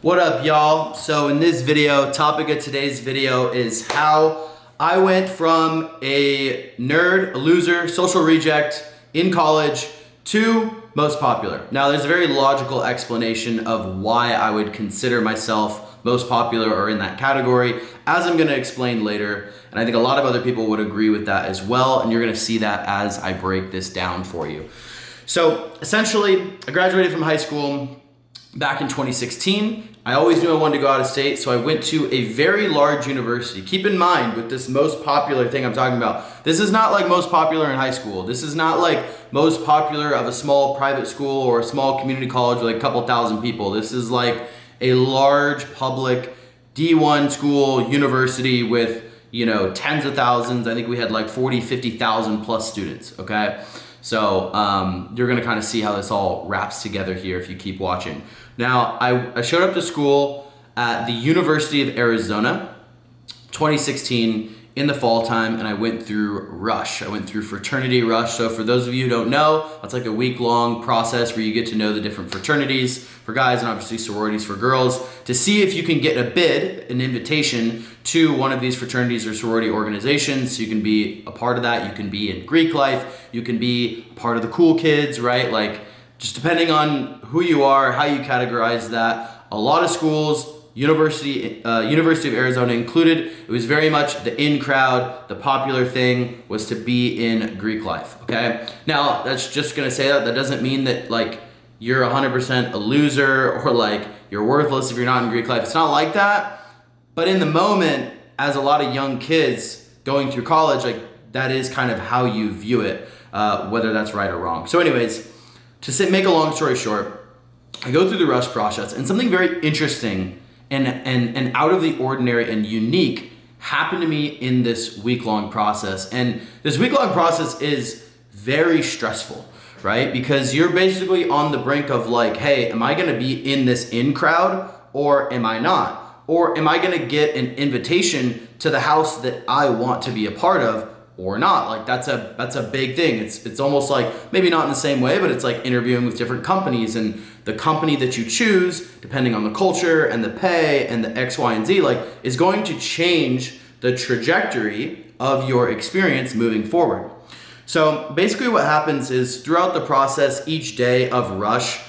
What up, y'all? So in this video, topic of today's video is how I went from a nerd, a loser, social reject in college to most popular. Now there's a very logical explanation of why I would consider myself most popular or in that category, as I'm gonna explain later. And I think a lot of other people would agree with that as well. And you're gonna see that as I break this down for you. So essentially, I graduated from high school back in 2016. I always knew I wanted to go out of state, so I went to a very large university. Keep in mind, with this most popular thing I'm talking about, this is not like most popular in high school. This is not like most popular of a small private school or a small community college with like a couple thousand people. This is like a large public D1 school university with, you know, tens of thousands. I think we had like 40, 50,000 plus students, okay? So you're gonna kind of see how this all wraps together here if you keep watching. Now, I showed up to school at the University of Arizona, 2016, in the fall time, and I went through Rush. I went through Fraternity Rush. So for those of you who don't know, it's like a week-long process where you get to know the different fraternities for guys and obviously sororities for girls to see if you can get a bid, an invitation to one of these fraternities or sorority organizations. So you can be a part of that. You can be in Greek life. You can be part of the cool kids, right? Like, just depending on who you are, how you categorize that. A lot of schools, University of Arizona included, it was very much the in crowd. The popular thing was to be in Greek life, okay? Now, that's just gonna say that doesn't mean that like you're 100% a loser or like you're worthless if you're not in Greek life. It's not like that. But in the moment, as a lot of young kids going through college, like that is kind of how you view it, whether that's right or wrong. So anyways, make a long story short, I go through the rush process, and something very interesting and out of the ordinary and unique happened to me in this week-long process. And this week-long process is very stressful, right? Because you're basically on the brink of like, hey, am I gonna be in this in crowd or am I not? Or am I gonna get an invitation to the house that I want to be a part of or not? Like that's a big thing. It's almost like, maybe not in the same way, but it's like interviewing with different companies, and the company that you choose, depending on the culture and the pay and the X, Y, and Z, like is going to change the trajectory of your experience moving forward. So basically what happens is throughout the process, each day of Rush,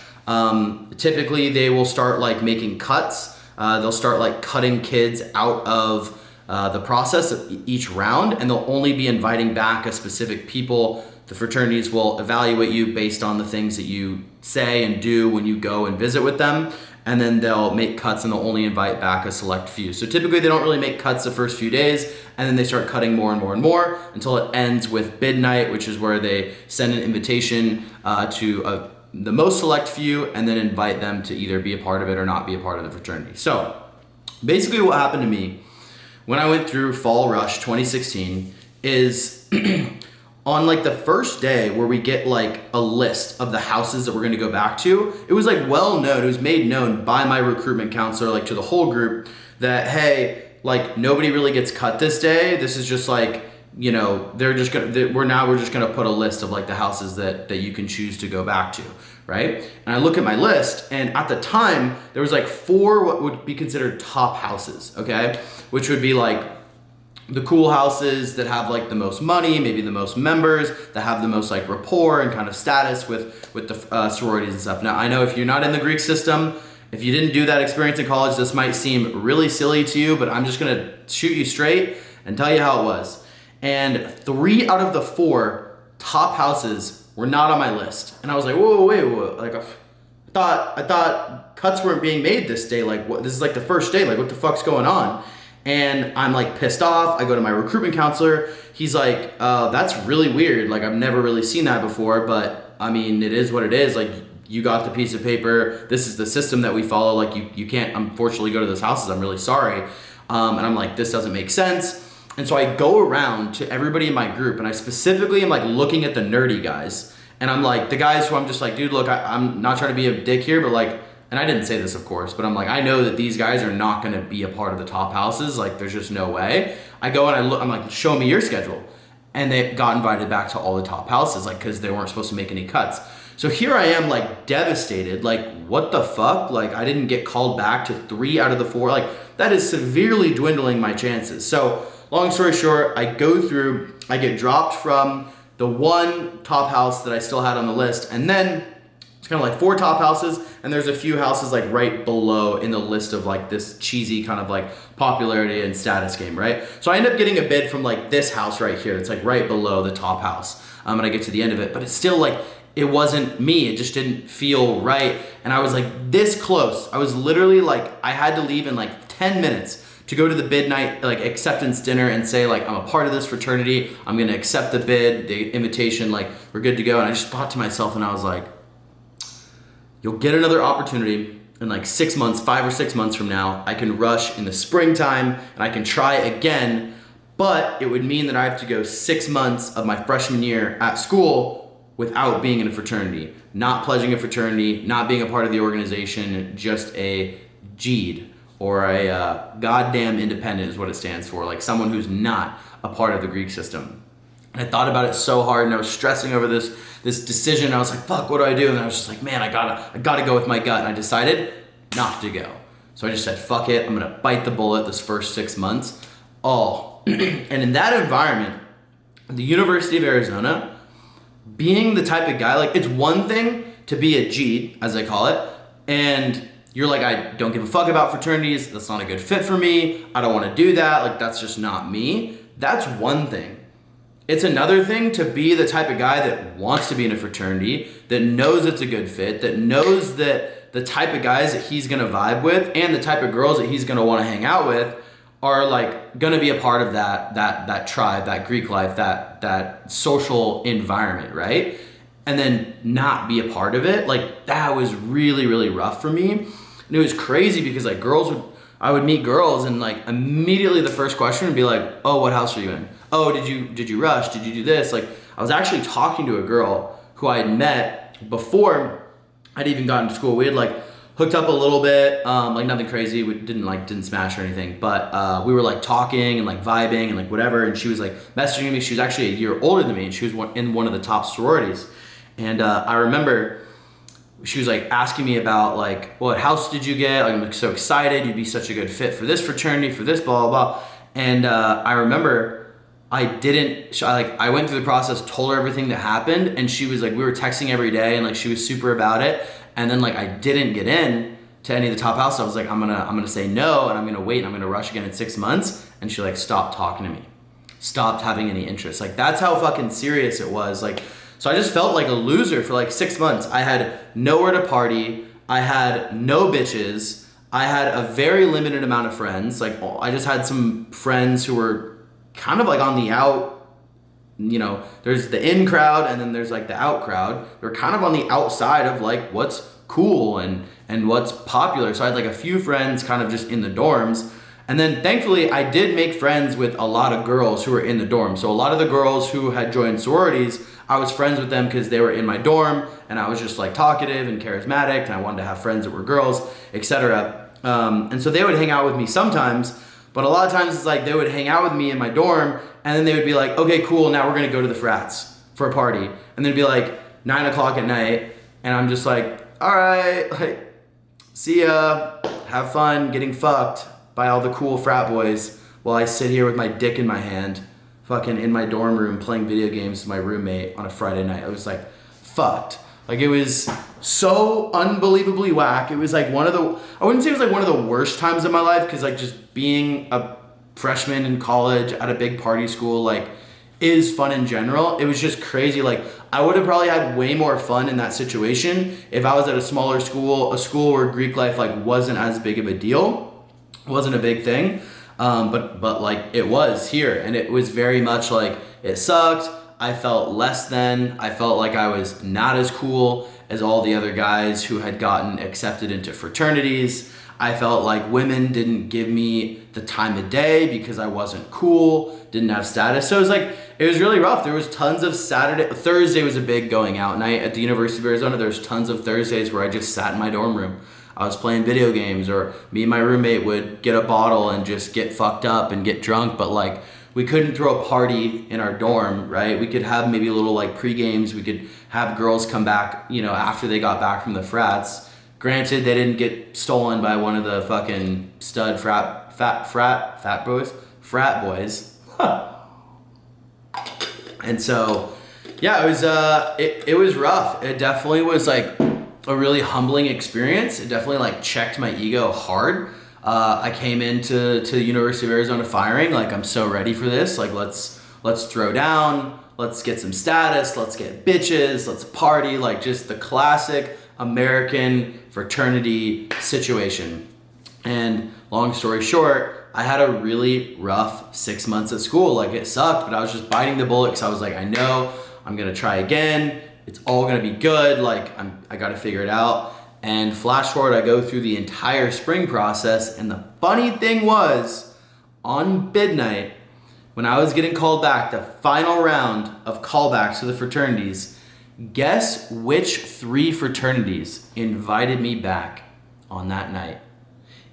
typically they will start like making cuts. They'll start like cutting kids out of the process of each round, and they'll only be inviting back a specific people. The fraternities will evaluate you based on the things that you say and do when you go and visit with them, and then they'll make cuts and they'll only invite back a select few. So typically they don't really make cuts the first few days, and then they start cutting more and more and more until it ends with bid night, which is where they send an invitation to the most select few and then invite them to either be a part of it or not be a part of the fraternity. So basically what happened to me when I went through Fall Rush 2016 is on like the first day where we get like a list of the houses that we're gonna go back to, it was like well known, it was made known by my recruitment counselor, like to the whole group, that hey, like nobody really gets cut this day. This is just like, you know, we're just gonna put a list of like the houses that you can choose to go back to, right? And I look at my list, and at the time there was like 4 what would be considered top houses, okay? Which would be like the cool houses that have like the most money, maybe the most members, that have the most like rapport and kind of status with the sororities and stuff. Now I know if you're not in the Greek system, if you didn't do that experience in college, this might seem really silly to you, but I'm just gonna shoot you straight and tell you how it was. And 3 out of the 4 top houses were not on my list. And I was like, whoa, wait, like I thought cuts weren't being made this day. Like what, this is like the first day, like what the fuck's going on? And I'm like pissed off. I go to my recruitment counselor. He's like, that's really weird. Like I've never really seen that before, but I mean, it is what it is. Like you got the piece of paper. This is the system that we follow. Like you can't unfortunately go to those houses. I'm really sorry. And I'm like, this doesn't make sense. And so I go around to everybody in my group, and I specifically am like looking at the nerdy guys. And I'm like, the guys who I'm just like, dude, look, I'm not trying to be a dick here, but like, and I didn't say this, of course, but I'm like, I know that these guys are not going to be a part of the top houses. Like, there's just no way. I go and I look, I'm like, show me your schedule. And they got invited back to all the top houses, like, because they weren't supposed to make any cuts. So here I am, like, devastated, like, what the fuck? Like, I didn't get called back to 3 out of the 4. Like, that is severely dwindling my chances. So long story short, I get dropped from the one top house that I still had on the list, and then it's kind of like 4 top houses, and there's a few houses like right below in the list of like this cheesy kind of like popularity and status game, right? So I end up getting a bid from like this house right here. It's like right below the top house. And I get to the end of it, but it's still like, it wasn't me. It just didn't feel right. And I was like this close. I was literally like, I had to leave in like 10 minutes to go to the bid night, like acceptance dinner, and say like, I'm a part of this fraternity. I'm gonna accept the bid, the invitation, like we're good to go. And I just thought to myself, and I was like, you'll get another opportunity in like 6 months, 5 or 6 months from now. I can rush in the springtime and I can try again, but it would mean that I have to go 6 months of my freshman year at school without being in a fraternity, not pledging a fraternity, not being a part of the organization, just a GED, or a goddamn independent is what it stands for, like someone who's not a part of the Greek system. And I thought about it so hard, and I was stressing over this decision. I was like, fuck, what do I do? And I was just like, man, I gotta go with my gut. And I decided not to go. So I just said, fuck it, I'm gonna bite the bullet this first 6 months. Oh, and in that environment, the University of Arizona, being the type of guy, like, it's one thing to be a G, as I call it, and you're like, I don't give a fuck about fraternities, that's not a good fit for me, I don't wanna do that, like, that's just not me. That's one thing. It's another thing to be the type of guy that wants to be in a fraternity, that knows it's a good fit, that knows that the type of guys that he's gonna vibe with and the type of girls that he's gonna wanna hang out with are like gonna be a part of that tribe, that Greek life, that social environment, right? And then not be a part of it, like that was really, really rough for me. And it was crazy because like I would meet girls and like immediately the first question would be like, oh, what house are you in? Oh, did you rush? Did you do this? Like I was actually talking to a girl who I had met before I'd even gotten to school. We had like hooked up a little bit, like nothing crazy. We didn't smash or anything, but we were like talking and like vibing and like whatever. And she was like messaging me. She was actually a year older than me, and she was in one of the top sororities. And I remember she was like asking me about like, what house did you get? Like, I'm so excited. You'd be such a good fit for this fraternity, for this blah, blah, blah. And I remember I went through the process, told her everything that happened. And she was like, we were texting every day and like, she was super about it. And then like, I didn't get in to any of the top houses. I was like, I'm gonna say no, and I'm gonna wait, and I'm gonna rush again in 6 months. And she like stopped talking to me, stopped having any interest. Like that's how fucking serious it was. Like, so I just felt like a loser for like 6 months. I had nowhere to party. I had no bitches. I had a very limited amount of friends. Like I just had some friends who were kind of like on the out, you know, there's the in crowd and then there's like the out crowd. They're kind of on the outside of like what's cool and what's popular. So I had like a few friends kind of just in the dorms. And then thankfully I did make friends with a lot of girls who were in the dorm. So a lot of the girls who had joined sororities, I was friends with them because they were in my dorm and I was just like talkative and charismatic and I wanted to have friends that were girls, etc. And so they would hang out with me sometimes, but a lot of times it's like they would hang out with me in my dorm and then they would be like, okay, cool, now we're gonna go to the frats for a party. And then it'd be like 9 o'clock at night and I'm just like, all right, like, see ya, have fun getting fucked by all the cool frat boys while I sit here with my dick in my hand, fucking in my dorm room playing video games with my roommate on a Friday night. I was like, fucked. Like it was so unbelievably whack. It was like I wouldn't say it was like one of the worst times of my life, because like just being a freshman in college at a big party school like is fun in general. It was just crazy. Like I would have probably had way more fun in that situation if I was at a smaller school, a school where Greek life like wasn't as big of a deal, wasn't a big thing. But like it was here, and it was very much like it sucked. I felt less than. I felt like I was not as cool as all the other guys who had gotten accepted into fraternities. I felt like women didn't give me the time of day because I wasn't cool, didn't have status. So it was really rough. There was tons of Thursday was a big going out night at the University of Arizona. There's tons of Thursdays where I just sat in my dorm room. I was playing video games, or me and my roommate would get a bottle and just get fucked up and get drunk. But like we couldn't throw a party in our dorm, right? We could have maybe a little like pre-games. We could have girls come back, you know, after they got back from the frats. Granted, they didn't get stolen by one of the fucking stud frat boys. And so, yeah, it was rough. It definitely was like a really humbling experience. It definitely like checked my ego hard. I came into the University of Arizona firing like, I'm so ready for this. Like, let's throw down. Let's get some status. Let's get bitches. Let's party. Like, just the classic American fraternity situation. And long story short, I had a really rough 6 months at school. Like, it sucked, but I was just biting the bullet because I was like, I know I'm gonna try again. It's all gonna be good. Like, I gotta figure it out. And flash forward, I go through the entire spring process. And the funny thing was, on bid night, when I was getting called back, the final round of callbacks to the fraternities, guess which 3 fraternities invited me back on that night?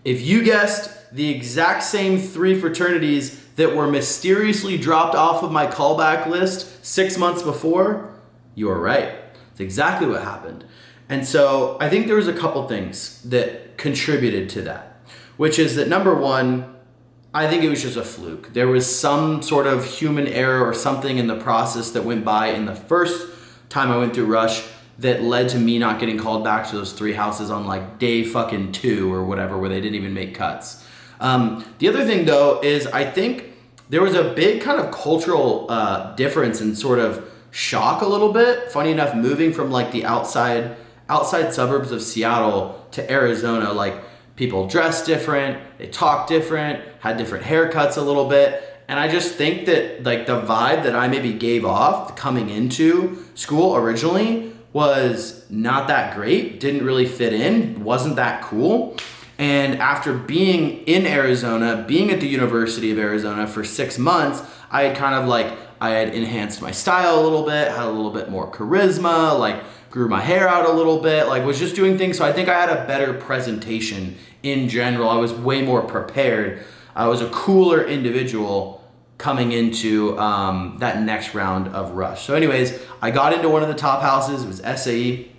If you guessed the exact same 3 fraternities that were mysteriously dropped off of my callback list 6 months before, you are right. It's exactly what happened. And so I think there was a couple things that contributed to that, which is that number one, I think it was just a fluke. There was some sort of human error or something in the process that went by in the first time I went through Rush that led to me not getting called back to those 3 houses on like day fucking 2 or whatever, where they didn't even make cuts. The other thing though is I think there was a big kind of cultural difference and sort of shock a little bit. Funny enough, moving from like the outside suburbs of Seattle to Arizona, like people dress different, they talk different, had different haircuts a little bit. And I just think that like the vibe that I maybe gave off coming into school originally was not that great, didn't really fit in, wasn't that cool. And after being in Arizona, being at the University of Arizona for 6 months, I had enhanced my style a little bit, had a little bit more charisma, like grew my hair out a little bit, like was just doing things. So I think I had a better presentation in general. I was way more prepared. I was a cooler individual coming into that next round of Rush. So anyways, I got into one of the top houses. It was SAE,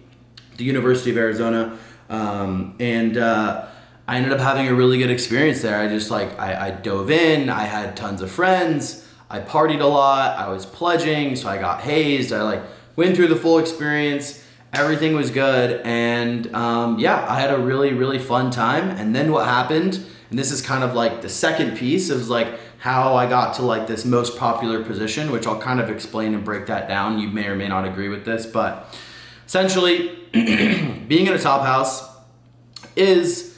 the University of Arizona. I ended up having a really good experience there. I dove in, I had tons of friends, I partied a lot, I was pledging, so I got hazed, I went through the full experience, everything was good, and I had a really, really fun time. And then what happened, and this is kind of like the second piece, is like how I got to this most popular position, which I'll kind of explain and break that down. You may or may not agree with this, but essentially being in a top house is,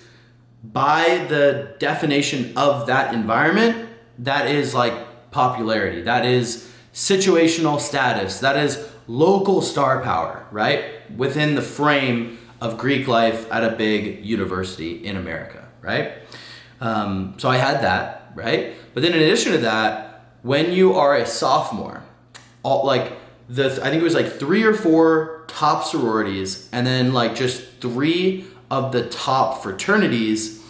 by the definition of that environment, that is popularity, that is situational status, that is local star power, right? Within the frame of Greek life at a big university in America, right? So I had that, right? But then in addition to that, when you are a sophomore, I think it was 3 or 4 top sororities, and then just 3 of the top fraternities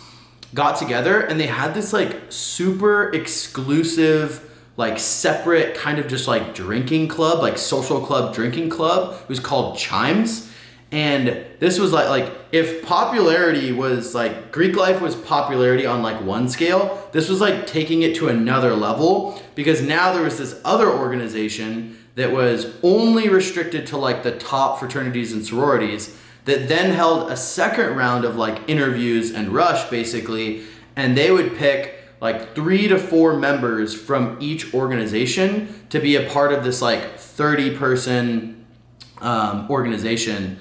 got together, and they had this super exclusive, separate kind of just drinking club, social club drinking club. It was called Chimes. And this was if popularity was Greek life was popularity on one scale, this was taking it to another level, because now there was this other organization that was only restricted to the top fraternities and sororities, that then held a second round of interviews and Rush basically, and they would pick 3 to 4 members from each organization to be a part of this 30-person organization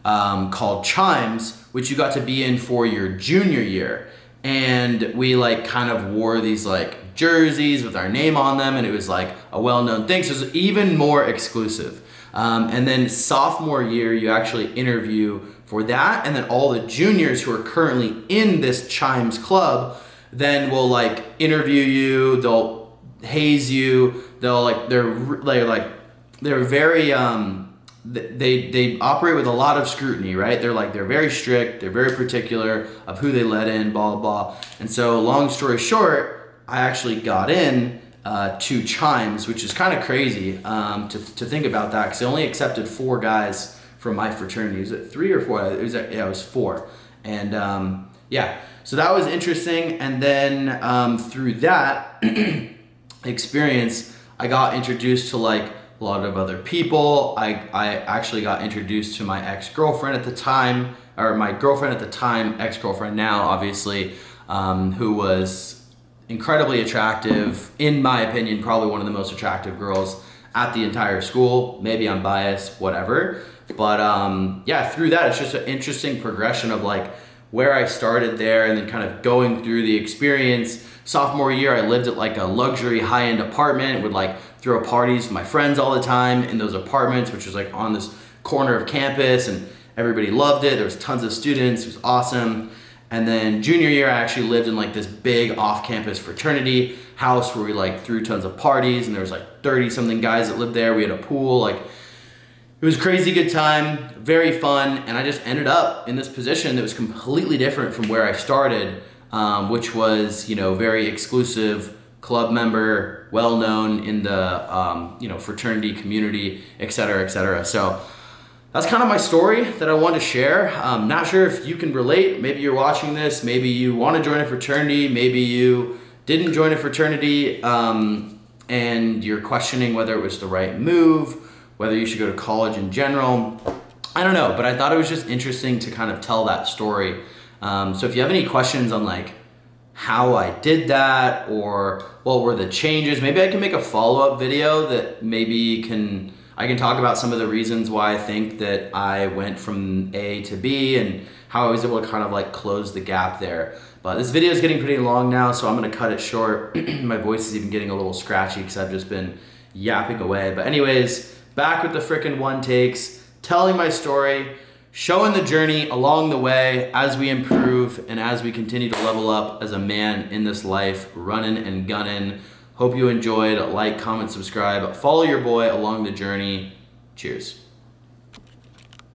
called Chimes, which you got to be in for your junior year. And we kind of wore these jerseys with our name on them, and it was a well-known thing, so it was even more exclusive. And then sophomore year, you actually interview for that, and then all the juniors who are currently in this Chimes club then will interview you, they'll haze you, they're very they operate with a lot of scrutiny, right? They're very strict, they're very particular of who they let in, blah blah blah. And so long story short, I actually got in, to Chimes, which is kind of crazy to think about that, because they only accepted 4 guys from my fraternity. Was it 3 or 4? It was 4. And yeah, so that was interesting. And then through that experience, I got introduced to like a lot of other people. I actually got introduced to my ex-girlfriend at the time, or my girlfriend at the time, ex-girlfriend now, obviously, who was incredibly attractive, in my opinion, probably one of the most attractive girls at the entire school. Maybe I'm biased, whatever. But yeah, through that, it's just an interesting progression of like where I started there and then kind of going through the experience. Sophomore year, I lived at like a luxury high-end apartment, would like throw parties with my friends all the time in those apartments, which was like on this corner of campus, and everybody loved it. There was tons of students, it was awesome. And then junior year, I actually lived in like this big off-campus fraternity house where we like threw tons of parties, and there was like 30 something guys that lived there. We had a pool, like it was a crazy good time, very fun. And I just ended up in this position that was completely different from where I started, which was, you know, very exclusive, club member, well-known in the, you know, fraternity community, et cetera, et cetera. So that's kind of my story that I wanted to share. Not sure if you can relate. Maybe you're watching this. Maybe you want to join a fraternity. Maybe you didn't join a fraternity and you're questioning whether it was the right move, whether you should go to college in general. I don't know, but I thought it was just interesting to kind of tell that story. So if you have any questions on like how I did that or what were the changes, maybe I can make a follow-up video that maybe I can talk about some of the reasons why I think that I went from A to B and how I was able to kind of like close the gap there. But this video is getting pretty long now, so I'm gonna cut it short. My voice is even getting a little scratchy because I've just been yapping away. But anyways, back with the frickin' one takes, telling my story, showing the journey along the way as we improve and as we continue to level up as a man in this life, running and gunning. Hope you enjoyed. Like, comment, subscribe. Follow your boy along the journey. Cheers.